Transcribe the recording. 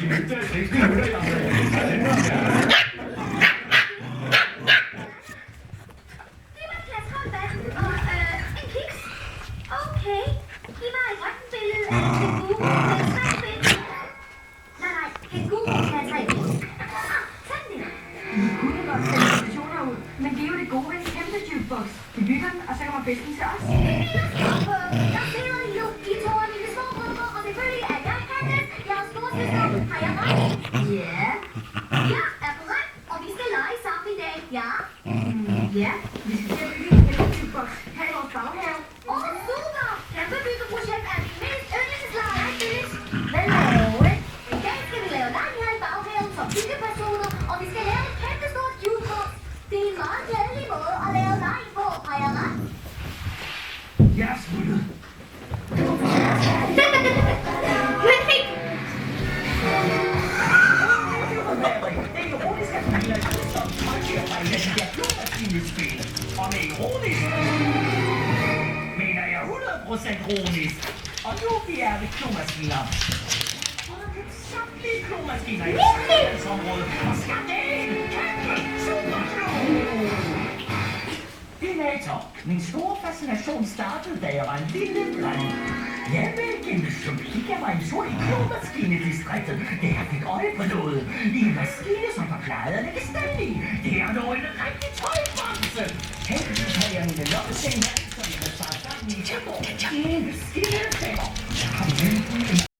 de nøgte 6 minutter, jeg har Okay, giv mig et røntgenbillede af en kænguru med 3 ben. Nej, kænguru med 3 ben. Sådan det. Vi kunne godt sende invitationer ud, men det er jo det gode ved en kæmpe jukebox. Vi bygger den, og så kommer festen til os. Jeg sidder jo i to af mine små brødre, og selvfølgelig er jeg Candace. Jeg er storsøster. Har jeg ret? Ja. Jeg er korrekt, og vi skal lege sammen i dag, ja? Ja, vi skal til at bygge en kæmpe jukebox her i vores baghave. Super! Kæmpe byggeprojekt er min mest yndlingsleje, Phyllis. Hvad laver vi? I dag skal vi lave leg her i baghaven som byggepersoner, og vi skal lave et kæmpe stort jukebox. Det er en meget glædelig måde at lave leg på, har jeg ret? Jeg er smuttet. Men helt Og med ironisk mener jeg 100% kronisk. Og nu vi er ved klomaskiner. Og der kan samtlige klomaskiner i området. Og skal det en kæmpe superklo. Dinator, min store fascination startede, da jeg var en lille dreng. Jeg ville gennem symbolik af mig en tur i klomaskine-distriktet, da jeg fik øje på noget. I en maskine, som forklarede at lægge stand i. Det er nu en rigtig tøjbamse. Heldigvis havde jeg mine loppeseng her, som jeg havde sparet sammen i 10 år.